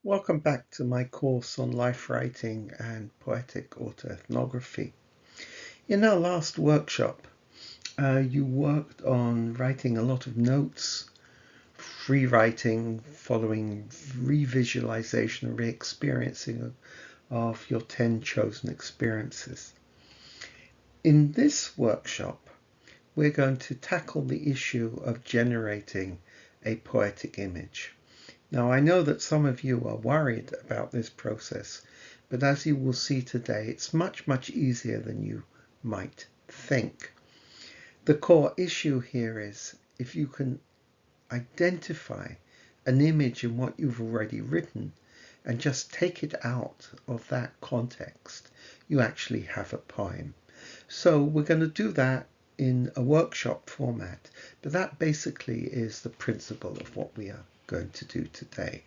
Welcome back to my course on life writing and poetic autoethnography. In our last workshop, you worked on writing a lot of notes, free writing, following revisualization and re-experiencing of your 10 chosen experiences. In this workshop, we're going to tackle the issue of generating a poetic image. Now, I know that some of you are worried about this process, but as you will see today, it's much easier than you might think. The core issue here is if you can identify an image in what you've already written and just take it out of that context, you actually have a poem. So we're going to do that in a workshop format, but that basically is the principle of what we are going to do today.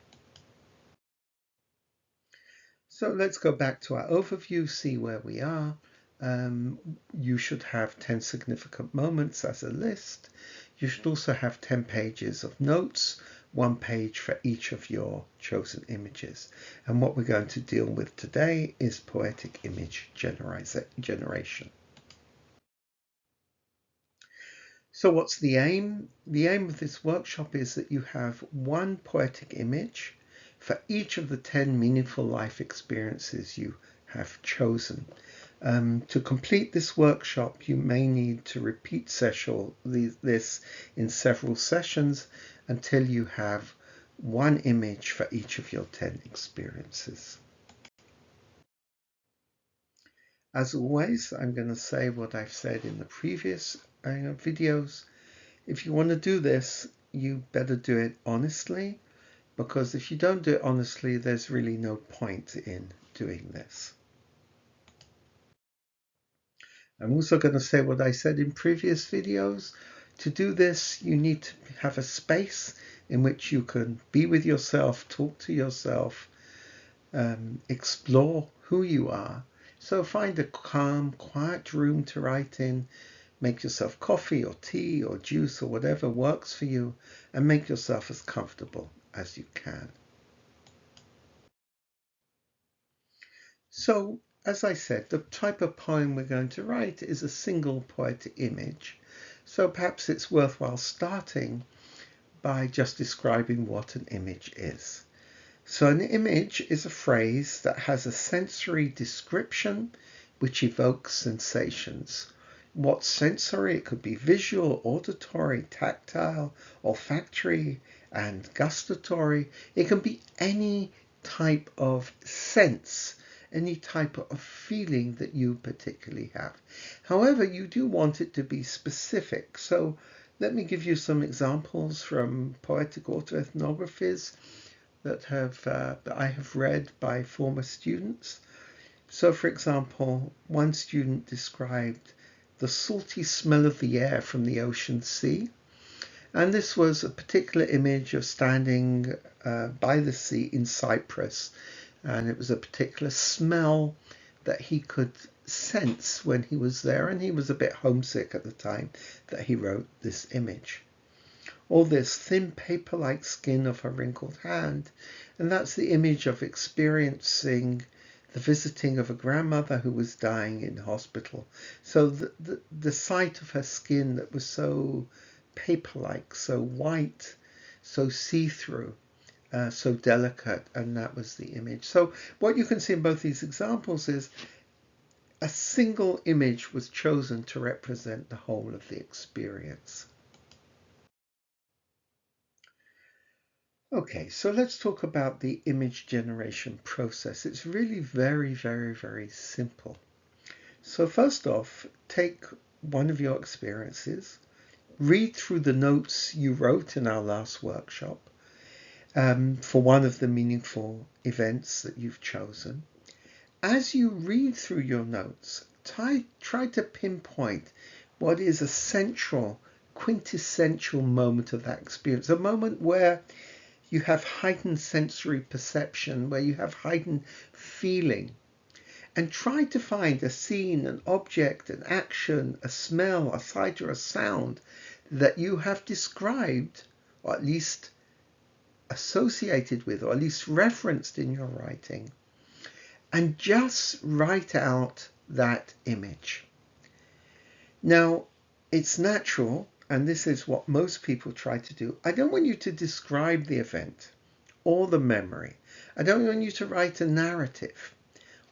So let's go back to our overview, see where we are. You should have 10 significant moments as a list. You should also have 10 pages of notes, 1 page for each of your chosen images. And what we're going to deal with today is poetic image generation. So what's the aim? The aim of this workshop is that you have one poetic image for each of the 10 meaningful life experiences you have chosen. To complete this workshop, you may need to repeat this in several sessions until you have one image for each of your 10 experiences. As always, I'm going to say what I've said in the previous videos. If you want to do this, you better do it honestly, because if you don't do it honestly, there's really no point in doing this. I'm also going to say what I said in previous videos. To do this, you need to have a space in which you can be with yourself, talk to yourself, explore who you are. So find a calm, quiet room to write in, make yourself coffee or tea or juice or whatever works for you, and make yourself as comfortable as you can. So, as I said, the type of poem we're going to write is a single poetic image. So perhaps it's worthwhile starting by just describing what an image is. So an image is a phrase that has a sensory description which evokes sensations. What sensory? It could be visual, auditory, tactile, olfactory, and gustatory. It can be any type of sense, any type of feeling that you particularly have. However, you do want it to be specific. So let me give you some examples from poetic autoethnographies that I have read by former students. So, for example, one student described the salty smell of the air from the ocean sea. And this was a particular image of standing by the sea in Cyprus. And it was a particular smell that he could sense when he was there. And he was a bit homesick at the time that he wrote this image. Or this thin paper-like skin of her wrinkled hand. And that's the image of experiencing the visiting of a grandmother who was dying in hospital. So the sight of her skin that was so paper-like, so white, so see-through, so delicate, and that was the image. So what you can see in both these examples is a single image was chosen to represent the whole of the experience. Okay, so let's talk about the image generation process. It's really very simple. So first off, take one of your experiences, read through the notes you wrote in our last workshop for one of the meaningful events that you've chosen. As you read through your notes, try to pinpoint what is a central, quintessential moment of that experience, a moment where you have heightened sensory perception, where you have heightened feeling. And try to find a scene, an object, an action, a smell, a sight, or a sound that you have described, or at least associated with, or at least referenced in your writing, and just write out that image. Now, it's natural, and this is what most people try to do. I don't want you to describe the event or the memory. I don't want you to write a narrative.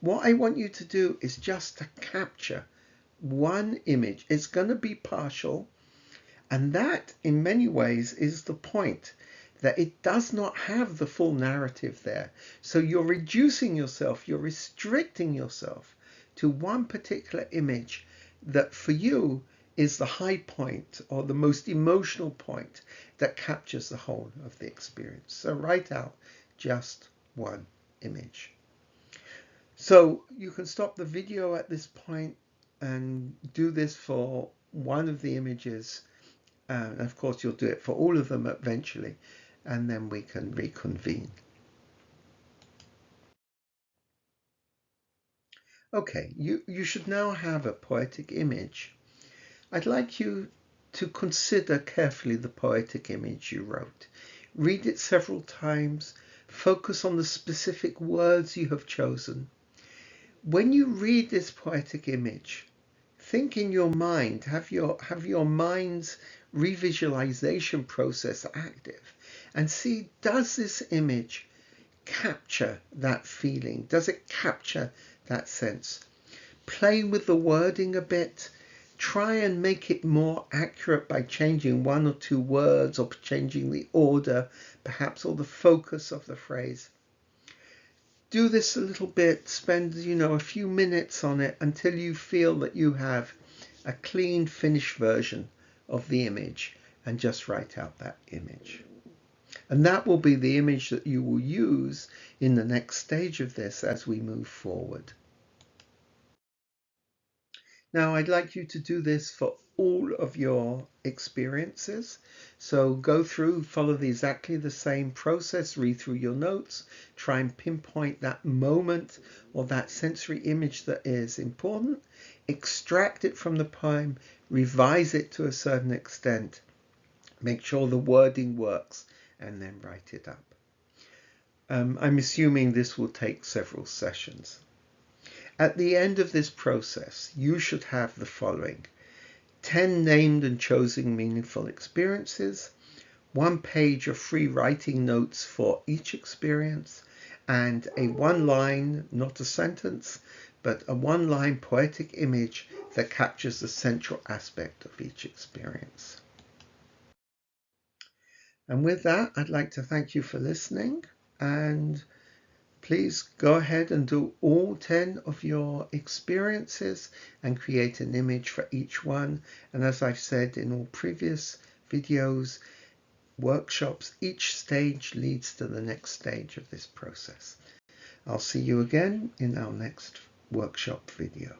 What I want you to do is just to capture one image. It's going to be partial, and that in many ways is the point, that it does not have the full narrative there. So you're reducing yourself, you're restricting yourself to one particular image that for you is the high point or the most emotional point that captures the whole of the experience. So write out just one image. So you can stop the video at this point and do this for one of the images. And of course, you'll do it for all of them eventually, and then we can reconvene. Okay, you should now have a poetic image. I'd like you to consider carefully the poetic image you wrote. Read it several times. Focus on the specific words you have chosen. When you read this poetic image, think in your mind, have your mind's revisualization process active, and see, does this image capture that feeling? Does it capture that sense? Play with the wording a bit. Try and make it more accurate by changing one or two words, or changing the order, perhaps, or the focus of the phrase. Do this a little bit, spend, a few minutes on it until you feel that you have a clean, finished version of the image, and just write out that image. And that will be the image that you will use in the next stage of this as we move forward. Now, I'd like you to do this for all of your experiences. So go through, follow exactly the same process, read through your notes, try and pinpoint that moment or that sensory image that is important, extract it from the poem, revise it to a certain extent, make sure the wording works, and then write it up. I'm assuming this will take several sessions. At the end of this process, you should have the following: 10 named and chosen meaningful experiences, 1 page of free writing notes for each experience, and a 1-line, not a sentence, but a 1-line poetic image that captures the central aspect of each experience. And with that, I'd like to thank you for listening, and please go ahead and do all 10 of your experiences and create an image for each one. And as I've said in all previous videos, workshops, each stage leads to the next stage of this process. I'll see you again in our next workshop video.